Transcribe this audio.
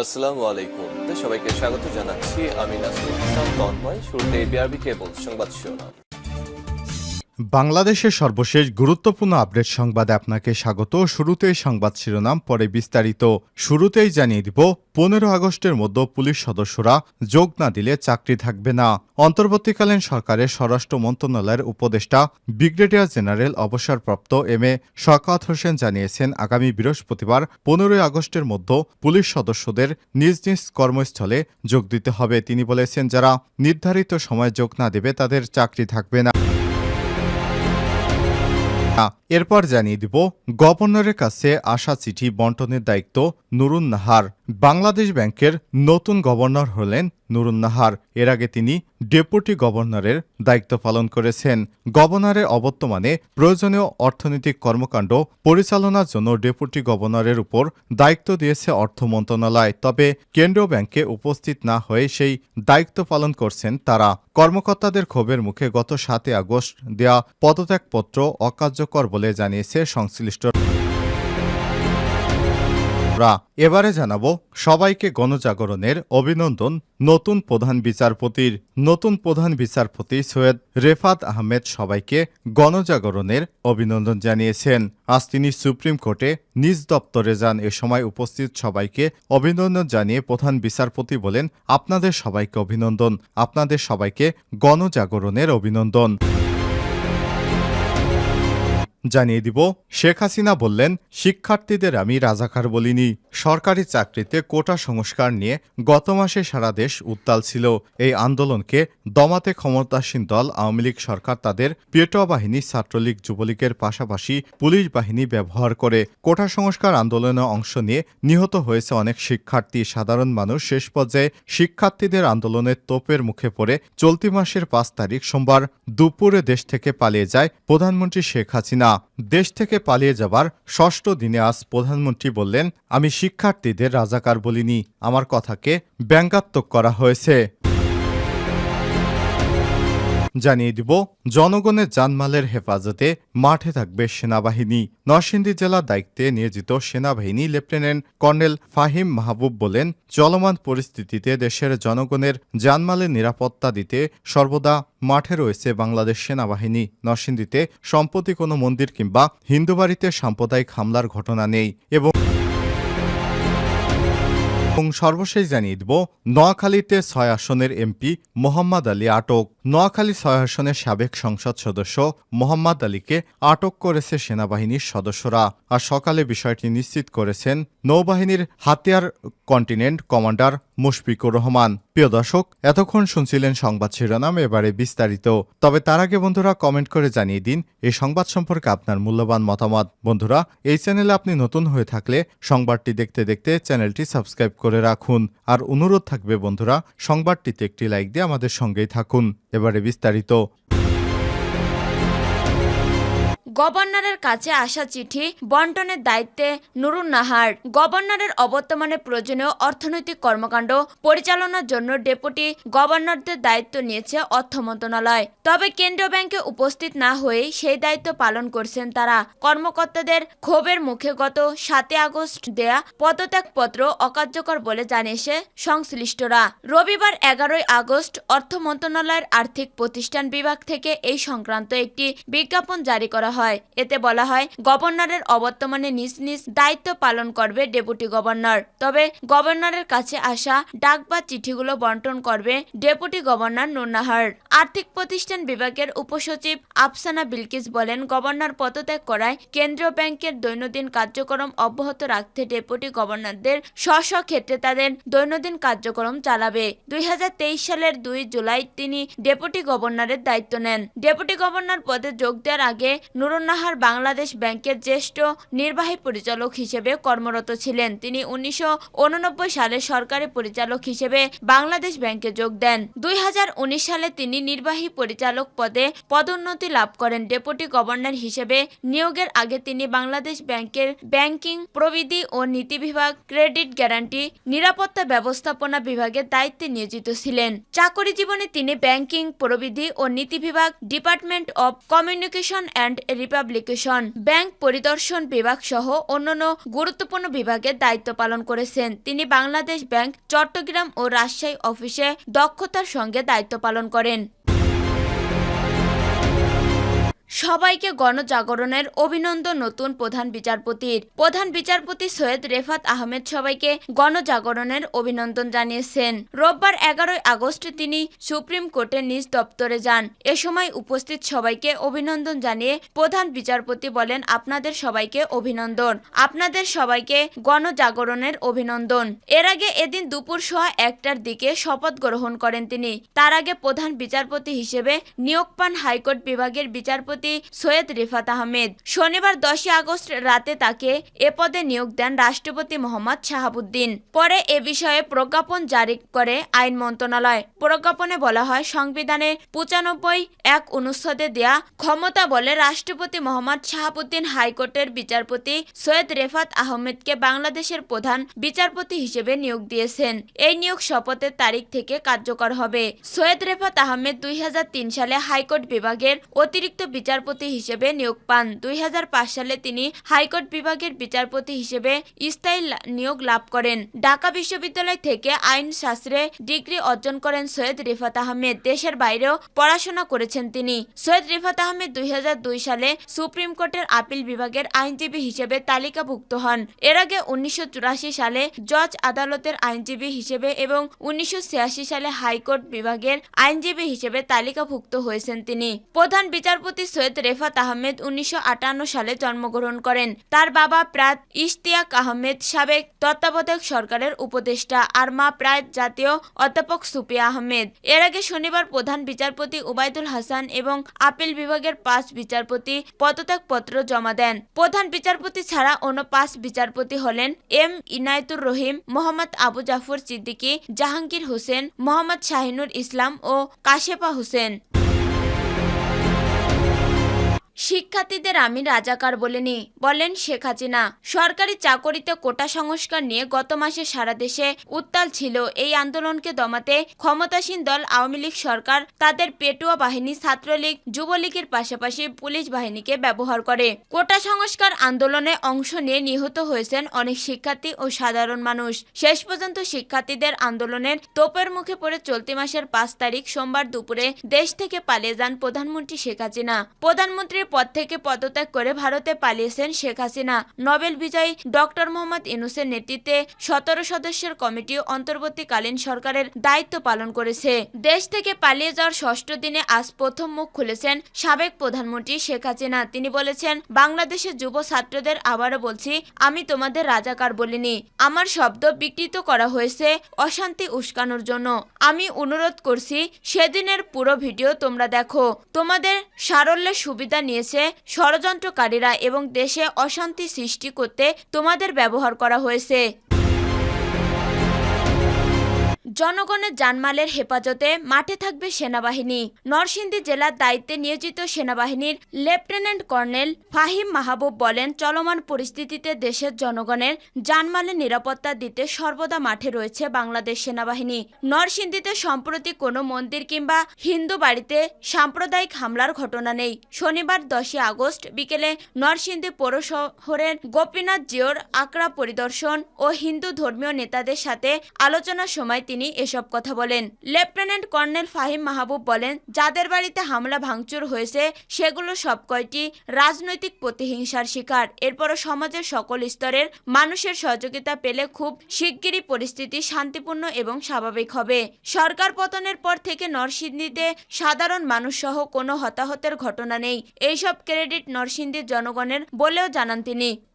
আসসালামু আলাইকুম। সবাইকে স্বাগত জানাচ্ছি। আমি নাসরুল ইসলাম তন্ময়। শুরুতে বিআরবি কেবল সংবাদ শিরোনাম। বাংলাদেশের সর্বশেষ গুরুত্বপূর্ণ আপডেট সংবাদে আপনাকে স্বাগত। শুরুতেই সংবাদ শিরোনাম, পরে বিস্তারিত। শুরুতেই জানিয়ে দিব, 15 আগস্টের মধ্যে পুলিশ সদস্যরা যোগ না দিলে চাকরি থাকবে না। অন্তর্বর্তীকালীন সরকারের স্বরাষ্ট্র মন্ত্রণালয়ের উপদেষ্টা ব্রিগেডিয়ার জেনারেল অবসরপ্রাপ্ত এম এ শওকত হোসেন জানিয়েছেন, আগামী বৃহস্পতিবার 15 আগস্টের মধ্যে পুলিশ সদস্যদের নিজ নিজ কর্মস্থলে যোগ দিতে হবে। তিনি বলেছেন, যারা নির্ধারিত সময়ে যোগ না দেবে তাদের চাকরি থাকবে না। এরপর জানিয়ে দিব, গভর্নরের কাছে আসা চিঠি বন্টনের দায়িত্ব নুরুন নাহার। বাংলাদেশ ব্যাংকের নতুন গভর্নর হলেন নুরুন নাহার। এর আগে তিনি ডেপুটি গভর্নরের দায়িত্ব পালন করেছেন। গভর্নরের অবর্তমানে প্রয়োজনীয় অর্থনৈতিক কর্মকাণ্ড পরিচালনার জন্য ডেপুটি গভর্নরের উপর দায়িত্ব দিয়েছে অর্থ মন্ত্রণালয়। তবে কেন্দ্রীয় ব্যাংকে উপস্থিত না হয়ে সেই দায়িত্ব পালন করছেন তারা। কর্মকর্তাদের ক্ষোভের মুখে গত 7 আগস্ট দেয়া পদত্যাগপত্র অকার্যকর বলে জানিয়েছে সংশ্লিষ্ট। এবারে জানাবো, সবাইকে গণজাগরণের অভিনন্দন নতুন প্রধান বিচারপতির। নতুন প্রধান বিচারপতি সৈয়দ রেফাত আহমেদ সবাইকে গণজাগরণের অভিনন্দন জানিয়েছেন। আজ তিনি সুপ্রিম কোর্টে নিজ দপ্তরে যান। এ সময় উপস্থিত সবাইকে অভিনন্দন জানিয়ে প্রধান বিচারপতি বলেন, আপনাদের সবাইকে অভিনন্দন, আপনাদের সবাইকে গণজাগরণের অভিনন্দন। জানিয়ে দিব, শেখ হাসিনা বললেন, শিক্ষার্থীদের আমি রাজাকার বলিনি। সরকারি চাকরিতে কোটা সংস্কার নিয়ে গত মাসে সারা দেশ উত্তাল ছিল। এই আন্দোলনকে দমাতে ক্ষমতাসীন দল আওয়ামী লীগ সরকার তাদের পেটোয়া বাহিনী, ছাত্রলীগ, যুবলীগের পাশাপাশি পুলিশ বাহিনী ব্যবহার করে। কোটা সংস্কার আন্দোলনে অংশ নিয়ে নিহত হয়েছে অনেক শিক্ষার্থী, সাধারণ মানুষ। শেষ পর্যায়ে শিক্ষার্থীদের আন্দোলনের তোপের মুখে পড়ে চলতি মাসের 5 তারিখ সোমবার দুপুরে দেশ থেকে পালিয়ে যায় প্রধানমন্ত্রী শেখ হাসিনা। দেশ থেকে পালিয়ে যাবার 6ষ্ঠ দিনে আজ প্রধানমন্ত্রী বললেন, আমি শিক্ষার্থীদের রাজাকার বলিনি, আমার কথাকে ব্যঙ্গাত্মক করা হয়েছে। জানিয়ে দিব, জনগণের জানমালের হেফাজতে মাঠে থাকবে সেনাবাহিনী। নরসিংদী জেলার দায়িত্বে নিয়োজিত সেনাবাহিনী লেফটেন্যান্ট কর্নেল ফাহিম মাহবুব বলেন, চলমান পরিস্থিতিতে দেশের জনগণের জানমালের নিরাপত্তা দিতে সর্বদা মাঠে রয়েছে বাংলাদেশ সেনাবাহিনী। নরসিংদীতে সম্প্রতি কোনো মন্দির কিংবা হিন্দু বাড়িতে সাম্প্রদায়িক হামলার ঘটনা নেই। এবং সর্বশেষ জানিয়ে দিব, নোয়াখালীতে 6 আসনের এমপি মোহাম্মদ আলী আটক। নোয়াখালী 6 আসনের সাবেক সংসদ সদস্য মোহাম্মদ আলীকে আটক করেছে সেনাবাহিনীর সদস্যরা। আর সকালে বিষয়টি নিশ্চিত করেছেন নৌবাহিনীর হাতিয়ার কন্টিনেন্ট কমান্ডার মুশফিকুর রহমান। প্রিয় দর্শক, এতক্ষণ শুনছিলেন সংবাদ শিরোনাম, এবারে বিস্তারিত। তবে তার আগে বন্ধুরা, কমেন্ট করে জানিয়ে দিন এই সংবাদ সম্পর্কে আপনার মূল্যবান মতামত। বন্ধুরা, এই চ্যানেলে আপনি নতুন হয়ে থাকলে সংবাদটি দেখতে দেখতে চ্যানেলটি সাবস্ক্রাইব করে রাখুন। আর অনুরোধ থাকবে বন্ধুরা, সংবাদটিতে একটি লাইক দিয়ে আমাদের সঙ্গেই থাকুন। এবারে বিস্তারিত। গভর্নরের কাছে আসা চিঠি বন্টনের দায়িত্বে নুরুন নাহার। গভর্নরের অবর্তমানে প্রয়োজনীয় অর্থনৈতিক কর্মকাণ্ড পরিচালনার জন্য ডেপুটি গভর্নরদের দায়িত্ব নিয়েছে অর্থ মন্ত্রণালয়। তবে কেন্দ্রীয় ব্যাংকে উপস্থিত না হয়ে সেই দায়িত্ব পালন করছেন তারা। কর্মকর্তাদের ক্ষোভের মুখে গত 7 আগস্ট দেয়া পদত্যাগপত্র অকার্যকর বলে জানিয়েছে সংশ্লিষ্টরা। রবিবার 11 আগস্ট অর্থ মন্ত্রণালয়ের আর্থিক প্রতিষ্ঠান বিভাগ থেকে এই সংক্রান্ত একটি বিজ্ঞাপন জারি করা হয়। এতে বলা হয়, গভর্নরের অবর্তমানে নিজ নিজ দায়িত্ব পালন করবে ডেপুটি গভর্নর। তবে গভর্নরের কাছে আসা ডাক বা চিঠিগুলো বন্টন করবে ডেপুটি গভর্নর নুরুন নাহার। আর্থিক প্রতিষ্ঠান বিভাগের উপসচিব আফসানা বিলকিস বলেন, গভর্নর পদত্যাগ করায় কেন্দ্রীয় ব্যাংকের দৈনন্দিন কার্যক্রম অব্যাহত রাখতে ডেপুটি গভর্নরদের স্ব ক্ষেত্রে তাদের দৈনন্দিন কার্যক্রম চালাবে। 2023 সালের 2 জুলাই তিনি ডেপুটি গভর্নরের দায়িত্ব নেন। ডেপুটি গভর্নর পদে যোগ দেওয়ার আগে নুরুন নাহার বাংলাদেশ ব্যাংকের জ্যেষ্ঠ নির্বাহী পরিচালক হিসেবে কর্মরত ছিলেন। তিনি 1989 সালে সরকারি পরিচালক হিসেবে বাংলাদেশ ব্যাংকে যোগ দেন। 2019 সালে তিনি নির্বাহী পরিচালক পদে পদোন্নতি লাভ করেন। ডেপুটি গভর্নর হিসেবে নিয়োগের আগে তিনি বাংলাদেশ ব্যাংকের ব্যাংকিং প্রবিধি ও নীতি বিভাগ, ক্রেডিট গ্যারান্টি, নিরাপত্তা ব্যবস্থাপনা বিভাগের দায়িত্বে নিয়োজিত ছিলেন। চাকরি জীবনে তিনি ব্যাংকিং প্রবিধি ও নীতি বিভাগ, department of communication and republication, bank পরিদর্শন বিভাগ সহ অন্যান্য গুরুত্বপূর্ণ বিভাগের দায়িত্ব পালন করেছেন। তিনি বাংলাদেশ ব্যাংক চট্টগ্রাম ও রাজশাহী অফিসে দক্ষতার সঙ্গে দায়িত্ব পালন করেন। সবাইকে গণজাগরণের অভিনন্দন নতুন প্রধান বিচারপতির। প্রধান বিচারপতি সৈয়দ রেফাত আহমেদ সবাইকে গণজাগরণের অভিনন্দন জানিয়েছেন। রোববার 11 আগস্ট তিনি সুপ্রিম কোর্টের নিজ দপ্তরে যান। এ সময় উপস্থিত সবাইকে অভিনন্দন জানিয়ে প্রধান বিচারপতি বলেন, আপনাদের সবাইকে অভিনন্দন, আপনাদের সবাইকে গণজাগরণের অভিনন্দন। এর আগে এদিন দুপুর 1:15টার দিকে শপথ গ্রহণ করেন তিনি। তার আগে প্রধান বিচারপতি হিসেবে নিয়োগ পান হাইকোর্ট বিভাগের বিচারপতি সৈয়দ রেফাত আহমেদ। শনিবার 10 আগস্ট রাতে তাকে এ পদে নিয়োগ দেন রাষ্ট্রপতি মোহাম্মদ শাহাবুদ্দিন। পরে এ বিষয়ে প্রজ্ঞাপন জারি করে আইন মন্ত্রণালয়। প্রজ্ঞাপনে বলা হয়, সংবিধানের 95(1) অনুচ্ছেদে দেয়া ক্ষমতা বলে রাষ্ট্রপতি মোহাম্মদ শাহাবুদ্দিন হাইকোর্টের বিচারপতি সৈয়দ রেফাত আহমেদকে বাংলাদেশের প্রধান বিচারপতি হিসেবে নিয়োগ দিয়েছেন। এই নিয়োগ শপথের তারিখ থেকে কার্যকর হবে। সৈয়দ রেফাত আহমেদ 2003 সালে হাইকোর্ট বিভাগের অতিরিক্ত বিচারপতি হিসেবে নিয়োগ পান। 2005 সালে তিনি হাইকোর্ট বিভাগের বিচারপতি হিসেবে স্থায়ী নিয়োগ লাভ করেন। ঢাকা বিশ্ববিদ্যালয় থেকে আইন শাস্ত্রে ডিগ্রি অর্জন করেন সৈয়দ রেফাত আহমেদ। দেশের বাইরেও পড়াশোনা করেছেন তিনি। সৈয়দ রেফাত আহমেদ 2002 সালে সুপ্রিম কোর্টের আপিল বিভাগের আইনজীবী হিসেবে তালিকাভুক্ত হন। এর আগে 1984 সালে জজ আদালতের আইনজীবী হিসেবে এবং 1986 সালে হাইকোর্ট বিভাগের আইনজীবী হিসেবে তালিকাভুক্ত হয়েছেন তিনি। প্রধান বিচারপতি সৈয়দ রেফাত আহমেদ 1958 সালে জন্মগ্রহণ করেন। তার বাবা প্রাত ইশতিয়াক আহমেদ সাবেক তত্ত্বাবধায়ক সরকারের উপদেষ্টা আর মা প্রাত জাতীয় অধ্যাপক সুপিয়া আহমেদ। এর আগে শনিবার প্রধান বিচারপতি ওবায়দুল হাসান এবং আপিল বিভাগের 5 বিচারপতি পদত্যাগপত্র জমা দেন। প্রধান বিচারপতি ছাড়া অন্য 5 বিচারপতি হলেন এম ইনায়েতুর রহিম, মোহাম্মদ আবু জাফর সিদ্দিকী, জাহাঙ্গীর হোসেন, মোহাম্মদ শাহিনুর ইসলাম ও কাশেপা হোসেন। শিক্ষার্থীদের আমি রাজাকার বলিনি, বলেন শেখ হাসিনা। সরকারি চাকরিতে কোটা সংস্কার নিয়ে গত মাসে সারা দেশে উত্তাল ছিল। এই আন্দোলনকে দমাতে ক্ষমতাসীন দল আওয়ামী লীগ সরকার তাদের পেটুয়া বাহিনী, ছাত্রলীগ, যুবলীগের পাশাপাশি পুলিশ বাহিনীকে ব্যবহার করে। কোটা সংস্কার আন্দোলনে অংশ নিয়ে নিহত হয়েছেন অনেক শিক্ষার্থী ও সাধারণ মানুষ। শেষ পর্যন্ত শিক্ষার্থীদের আন্দোলনের তোপের মুখে পড়ে চলতি মাসের 5 তারিখ সোমবার দুপুরে দেশ থেকে পালিয়ে যান প্রধানমন্ত্রী শেখ হাসিনা। প্রধানমন্ত্রীর পদ থেকে পদত্যাগ করে ভারতে পালিয়েছেন শেখ হাসিনা। নোবেল বিজয়ী ডক্টর মোহাম্মদ ইউনূসের নেতৃত্বে 17 সদস্যের কমিটি অন্তর্বর্তীকালীন সরকারের দায়িত্ব পালন করেছে। দেশ থেকে পালিয়ে যাওয়ার 6ষ্ঠ দিনে আজ প্রথম মুখ খুলেছেন সাবেক প্রধানমন্ত্রী শেখ হাসিনা। তিনি বলেছেন, বাংলাদেশের যুব ছাত্রদের আবারও বলছি, আমি তোমাদের রাজাকার বলিনি। আমার শব্দ বিকৃত করা হয়েছে অশান্তি উস্কানোর জন্য। আমি অনুরোধ করছি সেদিনের পুরো ভিডিও তোমরা দেখো। তোমাদের সারল্যের সুবিধা নিয়েছে ষড়যন্ত্রকারীরা এবং দেশে অশান্তি সৃষ্টি করতে তোমাদের ব্যবহার করা হয়েছে। জনগণের জানমালের হেফাজতে মাঠে থাকবে সেনাবাহিনী। নরসিংদী জেলার দায়িত্বে নিয়োজিত সেনাবাহিনীর লেফটেন্যান্ট কর্নেল ফাহিম মাহবুব বলেন, চলমান পরিস্থিতিতে দেশের জনগণের জানমালের নিরাপত্তা দিতে সর্বদা মাঠে রয়েছে বাংলাদেশ সেনাবাহিনী। নরসিংদীতে সম্প্রতি কোনো মন্দির কিংবা হিন্দু বাড়িতে সাম্প্রদায়িক হামলার ঘটনা নেই। শনিবার 10 আগস্ট বিকেলে নরসিংদী পৌর শহরের গোপীনাথ জিওর আকড়া পরিদর্শন ও হিন্দু ধর্মীয় নেতাদের সাথে আলোচনার সময় তিনি এসব কথা বলেন। লেফটেন্যান্ট কর্নেল ফাহিম মাহবুব বলেন, যাদের বাড়িতে হামলা ভাঙচুর হয়েছে সেগুলো সবকয়টি রাজনৈতিক প্রতিহিংসার শিকার। এরপরও সমাজের সকল স্তরের মানুষের সহযোগিতা পেলে খুব শিগগিরই পরিস্থিতি শান্তিপূর্ণ এবং স্বাভাবিক হবে। সরকার পতনের পর থেকে নরসিংদীতে সাধারণ মানুষ সহ কোনো হতাহতের ঘটনা নেই। এইসব ক্রেডিট নরসিংদীর জনগণের বলেও জানান তিনি।